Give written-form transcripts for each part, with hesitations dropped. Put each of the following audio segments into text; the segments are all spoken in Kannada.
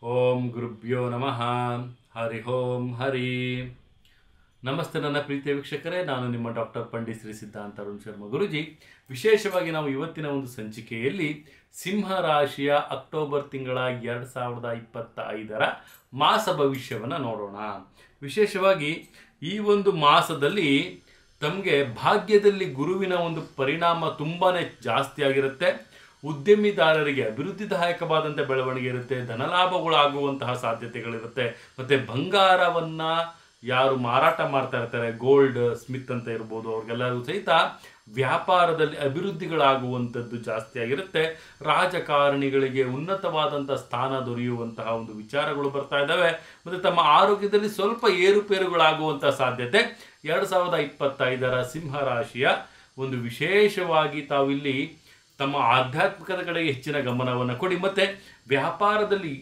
ಓಂ ಗುರುಭ್ಯೋ ನಮಃ. ಹರಿ ಓಂ ಹರಿ. ನಮಸ್ತೆ ನನ್ನ ಪ್ರೀತಿಯ ವೀಕ್ಷಕರೇ, ನಾನು ನಿಮ್ಮ ಡಾಕ್ಟರ್ ಪಂಡಿತ್ ಶ್ರೀ ಸಿದ್ಧಾಂತ ಅರುಣ್ ಶರ್ಮಾ ಗುರುಜಿ. ವಿಶೇಷವಾಗಿ ನಾವು ಇವತ್ತಿನ ಒಂದು ಸಂಚಿಕೆಯಲ್ಲಿ ಸಿಂಹ ರಾಶಿಯ ಅಕ್ಟೋಬರ್ ತಿಂಗಳ 2025ರ ಮಾಸ ಭವಿಷ್ಯವನ್ನು ನೋಡೋಣ. ವಿಶೇಷವಾಗಿ ಈ ಒಂದು ಮಾಸದಲ್ಲಿ ತಮಗೆ ಭಾಗ್ಯದಲ್ಲಿ ಗುರುವಿನ ಒಂದು ಪರಿಣಾಮ ತುಂಬಾ ಜಾಸ್ತಿ ಆಗಿರುತ್ತೆ. ಉದ್ಯಮಿದಾರರಿಗೆ ಅಭಿವೃದ್ಧಿದಾಯಕವಾದಂಥ ಬೆಳವಣಿಗೆ ಇರುತ್ತೆ. ಧನಲಾಭಗಳಾಗುವಂತಹ ಸಾಧ್ಯತೆಗಳಿರುತ್ತೆ. ಮತ್ತು ಬಂಗಾರವನ್ನು ಯಾರು ಮಾರಾಟ ಮಾಡ್ತಾ ಇರ್ತಾರೆ, ಗೋಲ್ಡ್ ಸ್ಮಿತ್ ಅಂತ ಇರ್ಬೋದು, ಅವ್ರಿಗೆಲ್ಲರಿಗೂ ಸಹಿತ ವ್ಯಾಪಾರದಲ್ಲಿ ಅಭಿವೃದ್ಧಿಗಳಾಗುವಂಥದ್ದು ಜಾಸ್ತಿ ಆಗಿರುತ್ತೆ. ರಾಜಕಾರಣಿಗಳಿಗೆ ಉನ್ನತವಾದಂಥ ಸ್ಥಾನ ದೊರೆಯುವಂತಹ ಒಂದು ವಿಚಾರಗಳು ಬರ್ತಾ ಇದ್ದಾವೆ. ಮತ್ತು ತಮ್ಮ ಆರೋಗ್ಯದಲ್ಲಿ ಸ್ವಲ್ಪ ಏರುಪೇರುಗಳಾಗುವಂಥ ಸಾಧ್ಯತೆ 2025ರ ಸಿಂಹ ರಾಶಿಯ ಒಂದು ವಿಶೇಷವಾಗಿ ತಾವಿಲ್ಲಿ ತಮ್ಮ ಆಧ್ಯಾತ್ಮಿಕದ ಕಡೆಗೆ ಹೆಚ್ಚಿನ ಗಮನವನ್ನು ಕೊಡಿ. ಮತ್ತು ವ್ಯಾಪಾರದಲ್ಲಿ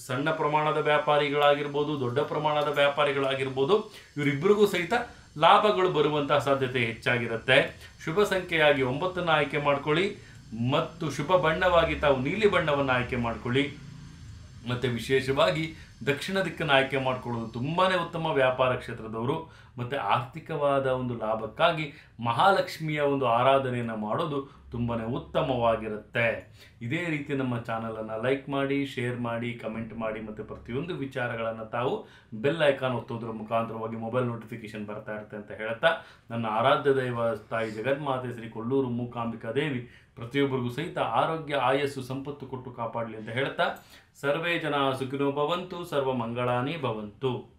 ಸಣ್ಣ ಪ್ರಮಾಣದ ವ್ಯಾಪಾರಿಗಳಾಗಿರ್ಬೋದು, ದೊಡ್ಡ ಪ್ರಮಾಣದ ವ್ಯಾಪಾರಿಗಳಾಗಿರ್ಬೋದು, ಇವರಿಬ್ಬರಿಗೂ ಸಹಿತ ಲಾಭಗಳು ಬರುವಂತಹ ಸಾಧ್ಯತೆ ಹೆಚ್ಚಾಗಿರುತ್ತೆ. ಶುಭ ಸಂಖ್ಯೆಯಾಗಿ 9 ಆಯ್ಕೆ ಮಾಡ್ಕೊಳ್ಳಿ ಮತ್ತು ಶುಭ ಬಣ್ಣವಾಗಿ ತಾವು ನೀಲಿ ಬಣ್ಣವನ್ನು ಆಯ್ಕೆ ಮಾಡ್ಕೊಳ್ಳಿ. ಮತ್ತು ವಿಶೇಷವಾಗಿ ದಕ್ಷಿಣ ದಿಕ್ಕನ್ನು ಆಯ್ಕೆ ಮಾಡಿಕೊಳ್ಳೋದು ತುಂಬಾ ಉತ್ತಮ. ವ್ಯಾಪಾರ ಕ್ಷೇತ್ರದವರು ಮತ್ತು ಆರ್ಥಿಕವಾದ ಒಂದು ಲಾಭಕ್ಕಾಗಿ ಮಹಾಲಕ್ಷ್ಮಿಯ ಒಂದು ಆರಾಧನೆಯನ್ನು ಮಾಡೋದು ತುಂಬಾ ಉತ್ತಮವಾಗಿರುತ್ತೆ. ಇದೇ ರೀತಿ ನಮ್ಮ ಚಾನಲನ್ನು ಲೈಕ್ ಮಾಡಿ, ಶೇರ್ ಮಾಡಿ, ಕಮೆಂಟ್ ಮಾಡಿ ಮತ್ತು ಪ್ರತಿಯೊಂದು ವಿಚಾರಗಳನ್ನು ತಾವು ಬೆಲ್ ಐಕಾನ್ ಒತ್ತೋದ್ರ ಮುಖಾಂತರವಾಗಿ ಮೊಬೈಲ್ ನೋಟಿಫಿಕೇಶನ್ ಬರ್ತಾ ಇರುತ್ತೆ ಅಂತ ಹೇಳ್ತಾ, ನನ್ನ ಆರಾಧ್ಯ ದೈವ ತಾಯಿ ಜಗನ್ಮಾತೆ ಶ್ರೀ ಕೊಲ್ಲೂರು ಮೂಕಾಂಬಿಕಾ ದೇವಿ ಪ್ರತಿಯೊಬ್ಬರಿಗೂ ಸಹಿತ ಆರೋಗ್ಯ, ಆಯಸ್ಸು, ಸಂಪತ್ತು ಕೊಟ್ಟು ಕಾಪಾಡಲಿ ಅಂತ ಹೇಳ್ತಾ, ಸರ್ವೇ ಜನ ಸುಖಿನೋ ಭವಂತು, ಸರ್ವ ಮಂಗಳಾನಿ ಭವಂತು.